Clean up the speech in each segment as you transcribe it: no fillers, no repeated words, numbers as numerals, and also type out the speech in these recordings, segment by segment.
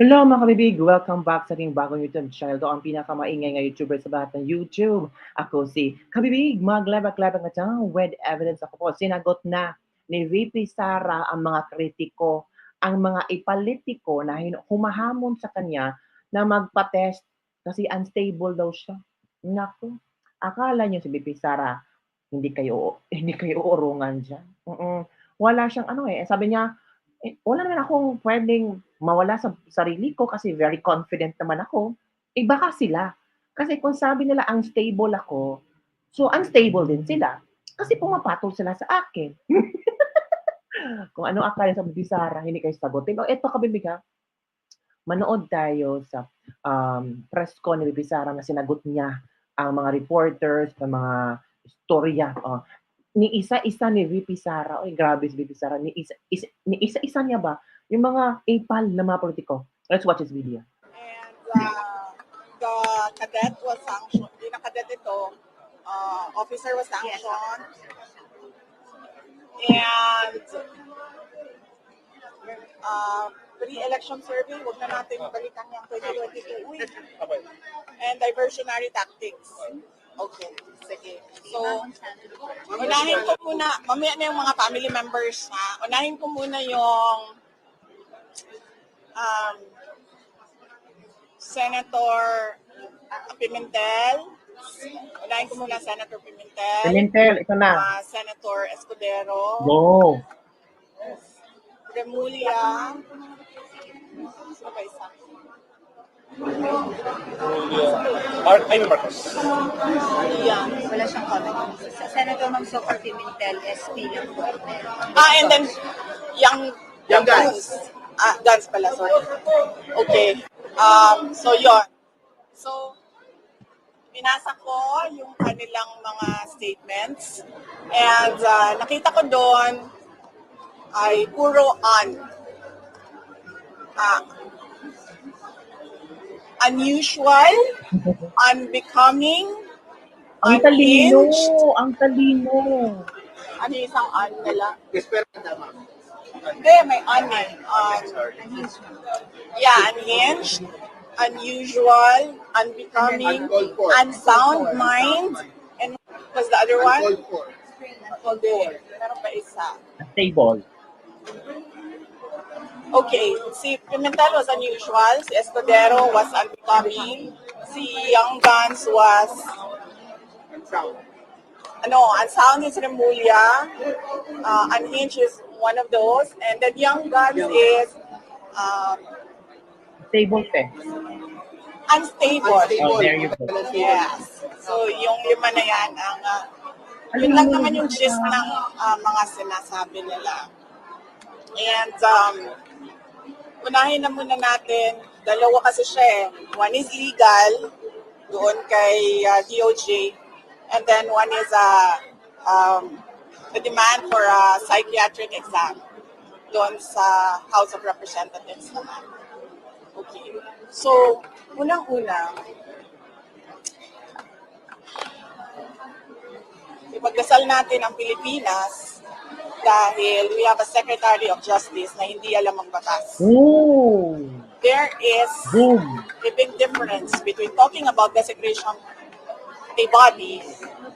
Hello mga kabibig! Welcome back sa ating bagong YouTube channel. Ito ang pinakamaingay nga YouTuber sa lahat ng YouTube. Ako si Kabibig, maglabak-labak na siyang with evidence ako po. Sinagot na ni VP Sara ang mga kritiko, ang mga ipalitiko na humahamon sa kanya na magpa-test kasi unstable daw siya. Naku, akala niyo si VP Sara, hindi kayo uurungan diyan. Wala siyang sabi niya, wala naman akong puwedeng mawala sa sarili ko kasi very confident naman ako. Baka sila. Kasi kung sabi nila unstable ako, so unstable din sila. Kasi pumapatol sila sa akin. Kung ano akala sa Sara, hindi kayo sagutin. O eto kabibig ha, manood tayo sa press con ni Bibi Sara na sinagot niya ang mga reporters, ang mga istorya. Ni isa-isa ni VP Sara, oy grabe si VP Sara, ni isa-isa niya ba yung mga epal na mga politiko. Let's watch this video. And the cadet was sanctioned. Hindi na cadet ito. Officer was sanctioned. And pre-election survey, huwag na natin balikan yung 2022. Uy. And diversionary tactics. Okay, sige. So, unahin ko muna, mamaya na yung mga family members ha. Unahin ko muna yung Senator Pimentel. Unahin ko muna Senator Pimentel. Pimentel, ito na. Senator Escudero. Go. Remulla. Sino ba isa? Amy Marcos. Yan. Wala siyang comment. Senator Mansocar Pimentel, SP lang po. And then, yung guns. Guns pala, sorry. Okay. So, yon. So, binasa ko yung kanilang mga statements. And nakita ko doon ay puro unusual, unbecoming, Ang talino, unhinged. ang talino. Ano yung isang nila? Hindi, may unhinged, unusual, unbecoming, unsound mind, and what's the other one? Hindi, meron pa isa. Unstable. Okay, si Pimentel was unusual, si Escudero was unbecoming, si Young Guns was unsound is Remulla, unhinged is one of those, and then Young Guns is Stable pe. unstable. Oh, there you go. Yes. So yung lima na yan, yun lang naman yung gist ng mga sinasabi nila. And unahin na muna natin, dalawa kasi siya eh. One is legal, doon kay DOJ, and then one is the demand for a psychiatric exam doon sa House of Representatives naman. Okay. So, unang-una, ipagdasal natin ang Pilipinas dahil we have a Secretary of Justice na hindi alam ang batas. Ooh. There is Boom. a big difference between talking about desecration of a body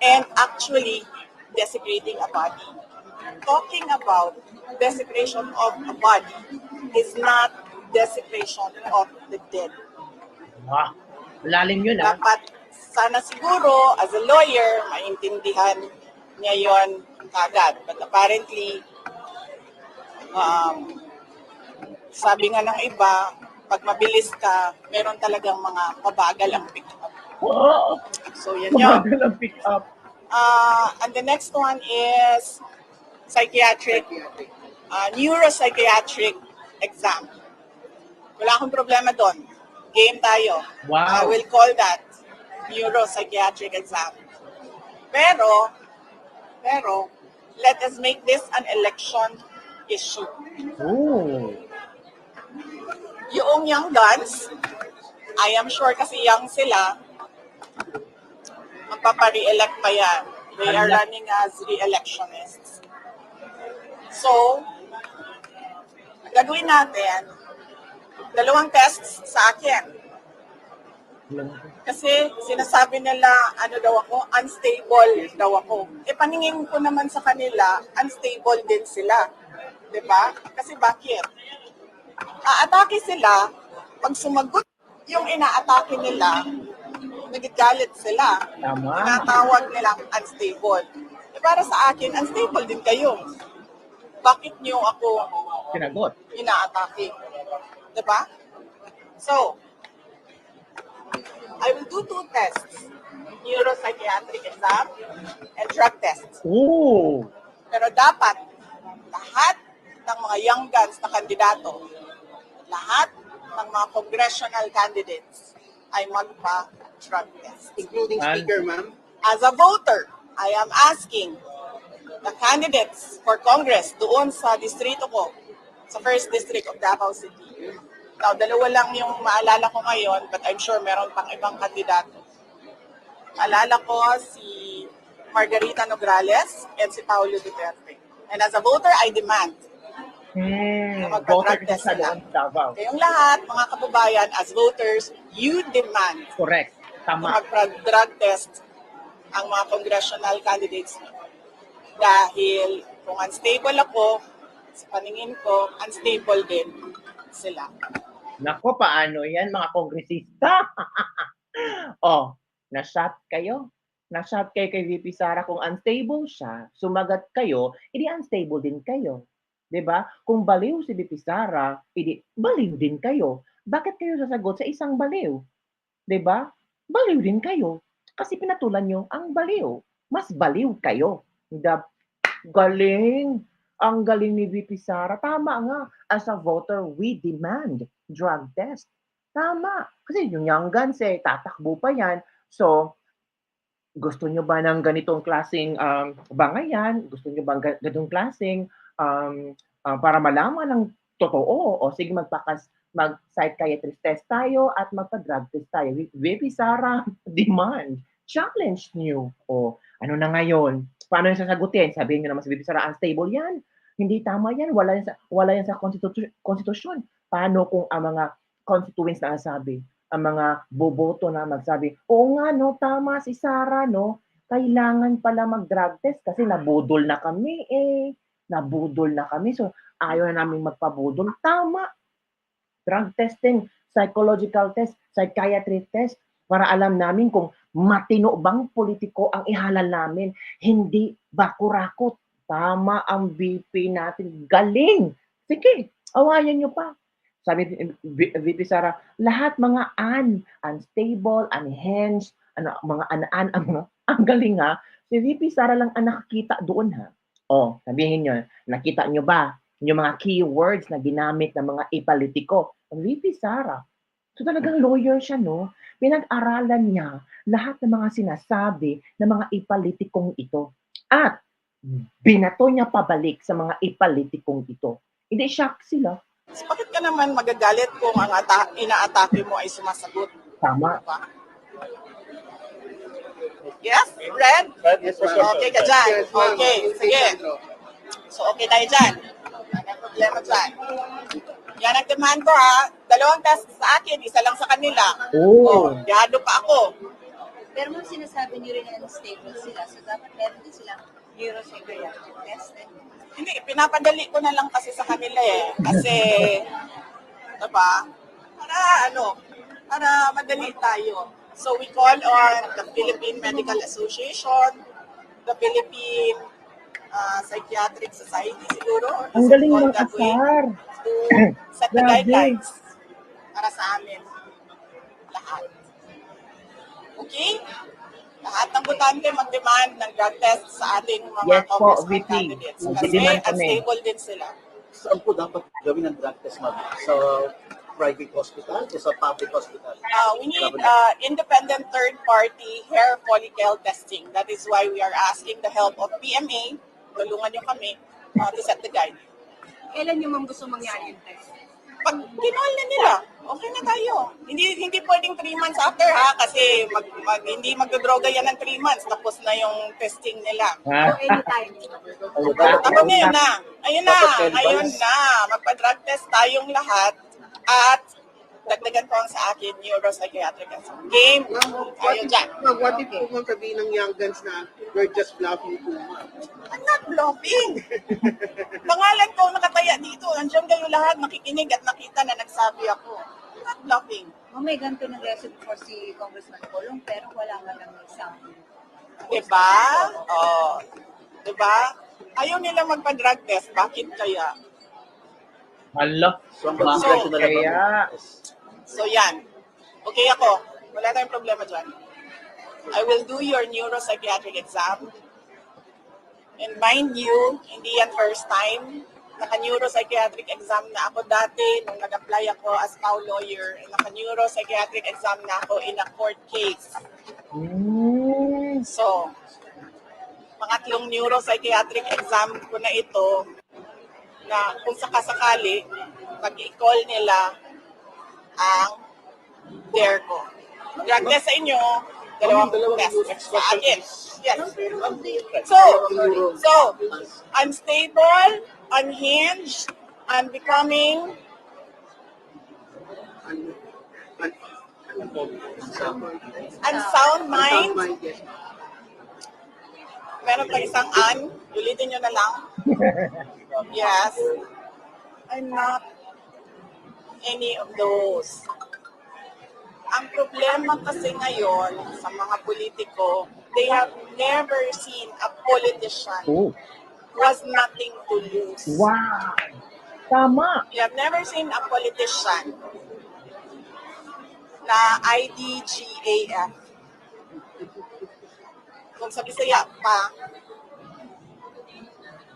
and actually desecrating a body. Talking about desecration of a body is not desecration of the dead. Wow. Lalim yun ah. Dapat sana siguro as a lawyer maintindihan niya yon kagad. But apparently sabi nga ng iba, pag mabilis ka, meron talagang mga mabagal ang pick up. Wow. So yan yun. Mabagal ang pick up. And the next one is psychiatric, neuropsychiatric exam. Wala akong problema doon. Game tayo. I Wow. will call that neuropsychiatric exam. Pero, let us make this an election issue. Ooh. Yung Young Guns, I am sure kasi young sila, magpapa-re-elect pa yan. They are running as re-electionists. So, gagawin natin, 2 tests sa akin. Kasi sinasabi nila, ano daw ako, unstable daw ako. Paningin ko naman sa kanila, unstable din sila. Diba? Kasi bakit? Aatake sila, pag sumagot yung inaatake nila, nagagalit sila. Tama. Tinatawag nilang unstable. Para sa akin, unstable din kayo. Bakit niyo ako Sinagot. inaatake? Diba? So, I will do 2 tests. Neuropsychiatric exam and drug tests. Oo. Pero dapat, lahat ng mga young guns na kandidato, lahat ng mga congressional candidates ay magpa-drug test. Including speaker, ma'am. As a voter, I am asking the candidates for Congress doon sa distrito ko, sa 1st District of Davao City. Now, 2 lang yung maalala ko ngayon, but I'm sure meron pang ibang kandidato. Maalala ko si Margarita Nograles and si Paulo Duterte. And as a voter, I demand Voter ka sa doon, Davao. kayong lahat, mga kababayan, as voters, you demand Correct. na Tama. mag-drug test ang mga congressional candidates niyo. Dahil kung unstable ako, sa paningin ko, unstable din sila. Nako, paano yan mga kongresista? Oh, na-shot kayo. Na-shot kayo kay VP Sara. Kung unstable siya, sumagat kayo, edi unstable din kayo. 'Di ba? Kung baliw si VP Sara, edi baliw din kayo. Bakit kayo sasagot sa isang baliw? 'Di ba? Baliw din kayo. Kasi pinatulan nyo ang baliw. Mas baliw kayo. Galing. Ang galing ni VP Sara. Tama nga. As a voter, we demand drug test. Tama. Kasi yung young guns tatakbo pa yan. So, gusto nyo ba ng ganitong klaseng bangayan? Gusto nyo ba ng ganitong klaseng para malaman ng totoo? O sige, mag-psychiatrist test tayo at magpa-drug test tayo. VP Sara, demand. Challenge nyo. O, ano na ngayon? Paano yung sasagutin? Sabihin nyo naman sa VP Sara, unstable yan. Hindi tama yan. Wala yan sa konstitusyon. Paano kung ang mga constituents na sabi, ang mga boboto na magsabi, oo nga, no, tama si Sara, no, kailangan pala mag-drug test kasi nabudol na kami, nabudol na kami, so ayaw na namin magpabudol. Tama. Drug testing, psychological test, psychiatry test, para alam namin kung matino bang politiko ang ihalal namin, hindi bakurakot. Tama ang VP natin. Galing! Sige, awayan nyo pa. Sabi VP Sara, lahat mga unstable, unhinged, mga ang galing ha. Si VP Sara lang ang nakakita doon ha. O, sabihin nyo, nakita nyo ba yung mga keywords na ginamit ng mga ipolitiko? VP Sara. So talagang lawyer siya, no? Pinag-aralan niya lahat ng mga sinasabi ng mga ipolitikong ito. At binato niya pabalik sa mga ipolitikong ito. Hindi shock sila. So, bakit ka naman magagalit kung ang inaatake mo ay sumasagot? Tama. Diba? Yes? Red? Yes, ma'am. Okay ka dyan. Yes, ma'am. Okay, sige. So, okay tayo dyan. Ano ang problema dyan? Yan ang demand ko ha. 2 test sa akin, isa lang sa kanila. Oh. Yado pa ako. Pero ma'am, sinasabi niyo rin na unstable sila. So, dapat meron din silang neuropsychiatric test. Hindi, pinapadali ko na lang kasi sa kanila Kasi, diba? Para madali tayo. So we call on the Philippine Medical Association, the Philippine Psychiatric Society siguro. Ang galing ng that way, asar. to set the Grabe. guidelines para sa amin. Lahat. Okay? Lahat ng butante mag-demand ng drug test sa ating mga Yes po, congressman VP. candidates. Kasi Mag-demand kami. unstable din sila. Saan po dapat gawin ang drug test, ma'am? Sa private hospital o sa public hospital? We need independent third-party hair follicle testing. That is why we are asking the help of PMA. Tulungan niyo kami to set the guide. Kailan niyo ma'am gusto mangyari yung test? Pag kinol na nila, okay na tayo. Hindi pwedeng 3 months after ha, kasi hindi magdodroga yan ng 3 months, tapos na yung testing nila. O anytime? Tapos ngayon na. Ayun na. Magpa-drug test tayong lahat at dagdagan ko ang sa akin neuropsychiatric exam. Game! Tayo dyan. Ma'am, what if po ma'am sabihin ng young guns na we're just bluffing too much? I'm not bluffing. Pangalan ko nakataya dito. Andiyan kayo lahat nakikinig at nakita na nagsabi ako. I'm not bluffing. May ganito nag-reso before si Congressman Colong, pero wala nga lang isang... Diba? Oh. Diba? Ayaw nila magpa-drug test. Bakit kaya? Hala. So, ang congressional kaya- So yan. Okay ako. Wala tayong problema dyan. I will do your neuropsychiatric exam. And mind you, hindi yan first time. Naka-neuropsychiatric exam na ako dati nung nag-apply ako as PAW lawyer. Naka-neuropsychiatric exam na ako in a court case. So, pangatlong neuropsychiatric exam ko na ito na kung sakasakali, pag-i-call nila ang DARE ko. Drug test sa inyo, dalawang test. Sa akin. Yes. So, I'm stable, unhinged, I'm becoming unsound mind. Yes. Meron pa isang ulitin nyo na lang. Yes. I'm not any of those. Ang problema kasi ngayon sa mga politiko, they have never seen a politician Oh. who has nothing to lose. Wow. Tama. You have never seen a politician na IDGAF. Kung sa Bisaya pa,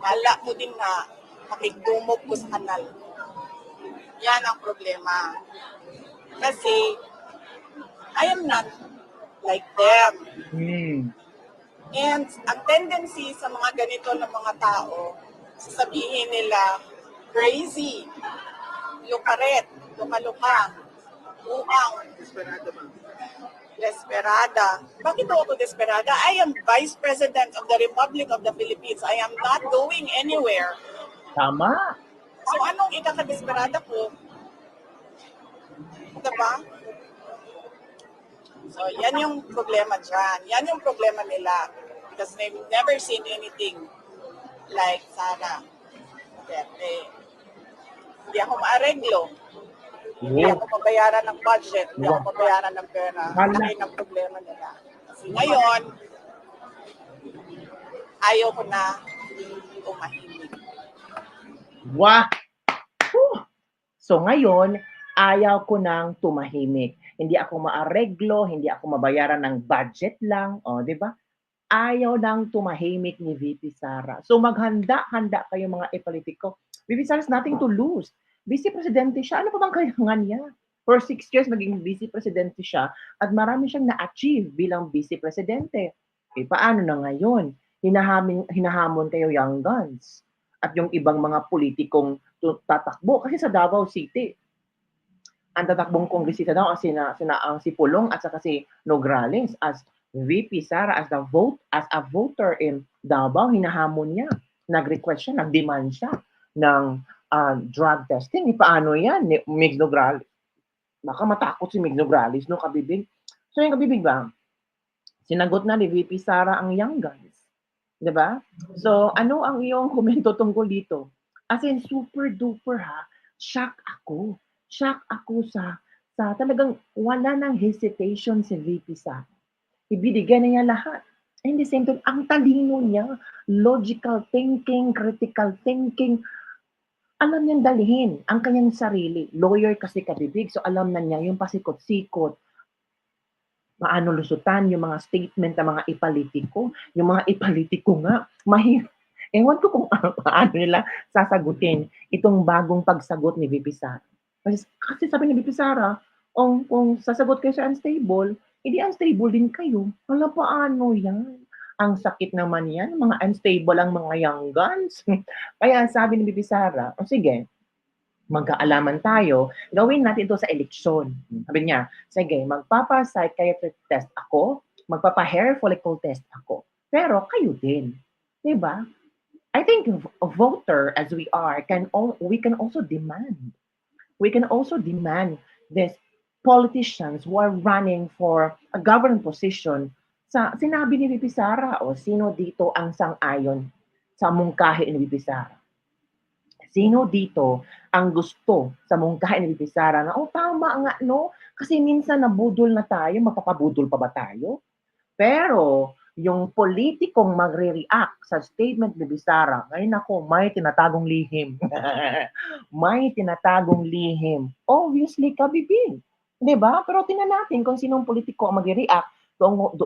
wala mo din na makigdumog ko sa kanal. Yan ang problema. Kasi, I am not like them. And ang tendency sa mga ganito na mga tao, sasabihin nila, crazy, lukaret, luka-luka, uang, desperada. Bakit ako desperada? I am Vice President of the Republic of the Philippines. I am not going anywhere. Tama. So anong ikakadesperada ko? Diba? So yan yung problema dyan. Yan yung problema nila. Because they've never seen anything like Sara. Hindi ako maareglo. Hindi ako mabayaran ng budget. Hindi ako mabayaran ng pera. Yan ang problema nila. Kasi ngayon, ayaw ko na umahimik. Wow. So ngayon, ayaw ko nang tumahimik. Hindi ako maareglo, hindi ako mabayaran ng budget lang. O, di ba? Ayaw nang tumahimik ni VP Sara. So maghanda-handa kayo mga e-politiko. VP Sara has nothing to lose. Vice Presidente siya. Ano pa bang kailangan niya? For 6 years, maging Vice Presidente siya at marami siyang na-achieve bilang Vice Presidente. Eh, paano na ngayon? Hinahamon kayo young guns at yung ibang mga politikong tatakbo. Kasi sa Davao City, ang tatakbong kongresista daw ang si Pulong at saka si Nograles as VP Sara as a voter in Davao, hinahamon niya. Nag-request siya, nag-demand siya ng drug testing. Paano yan? Mig Nograles. Baka matakot si Mig Nograles, no, kabibig. So yung kabibig ba? Sinagot na ni VP Sara ang young guns. Diba? So ano ang iyong komento tungkol dito? As in, super duper ha. Shock ako sa talagang wala nang hesitation si VP Sara. Ibinigay na niya lahat. And the same time, ang talino niya, logical thinking, critical thinking, alam niyang dalhin ang kanyang sarili. Lawyer kasi kabibig, so alam na niya yung pasikot-sikot. Paano lusutan yung mga statement ng mga ipolitiko. Yung mga ipolitiko nga, mahirap. Ewan ko kung paano nila sasagutin itong bagong pagsagot ni VP Sara. Kasi sabi ni VP Sara, kung sasagot kayo sa unstable, hindi unstable din kayo. Wala paano yan. Ang sakit naman yan. Mga unstable ang mga young guns. Kaya sabi ni VP Sara, sige, magkaalaman tayo, gawin natin ito sa eleksyon. Sabi niya, sige, magpapa-psychiatric test ako, magpapa-hair follicle test ako. Pero kayo din. Diba? I think a voter as we are, we can also demand. We can also demand this politicians who are running for a government position, sinabi ni VP Sara, o sino dito ang sang-ayon sa mungkahi ni VP Sara? Sino dito ang gusto sa mungkahi ni VP Sara na, oh tama nga no, kasi minsan nabudol na tayo, magpapabudol pa ba tayo? Pero yung politikong magre-react sa statement ni VP Sara, ay nako, may tinatagong lihim. May tinatagong lihim. Obviously, kabibig. Diba? Pero tingnan natin kung sinong politiko ang magre-react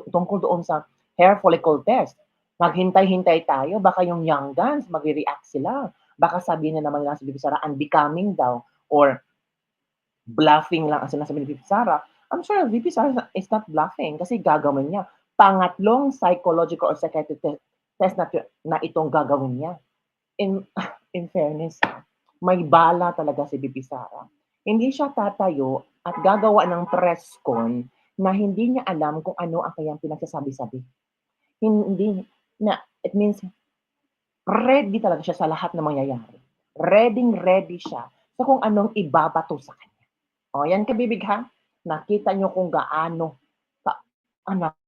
tungkol doon sa hair follicle test. Maghintay-hintay tayo, baka yung young guns magre-react sila. Baka sabihin na naman nila sa VP Sara, unbecoming daw, or bluffing lang ang sinasabi ni VP Sara. I'm sure VP Sara is not bluffing kasi gagawin niya. Pangatlong psychological or psychiatric test na itong gagawin niya. In fairness, may bala talaga si VP Sara. Hindi siya tatayo at gagawa ng press con na hindi niya alam kung ano ang kanyang pinagsasabi-sabi. Hindi na, it means ready talaga siya sa lahat ng mangyayari. Ready siya sa kung anong ibabato sa kanya. O, yan kabibig ha. Nakita nyo kung gaano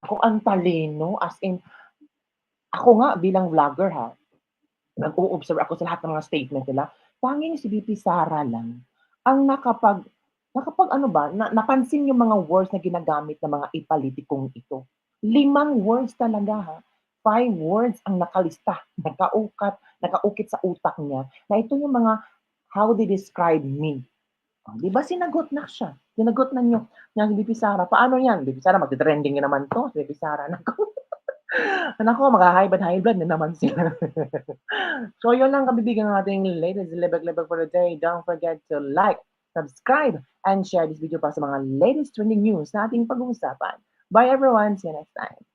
kung ang talino, as in, ako nga bilang vlogger ha, nag-o-observe ako sa lahat ng mga statement nila, tanging si VP Sara lang ang nakapag napansin yung mga words na ginagamit ng mga ipolitikong ito. 5 words talaga ha. 5 words ang nakalista, nakaukit sa utak niya, na ito yung mga how they describe me. Di ba sinagot na siya? Sinagot na niyo ng VP Sara. Paano yan? VP Sara, magte-trending na naman to. VP Sara, nako, high blood na naman sila. So, yun lang kabibigan ng ating latest lebag-lebag for the day. Don't forget to like, subscribe, and share this video para sa mga latest trending news na ating pag-uusapan. Bye everyone. See you next time.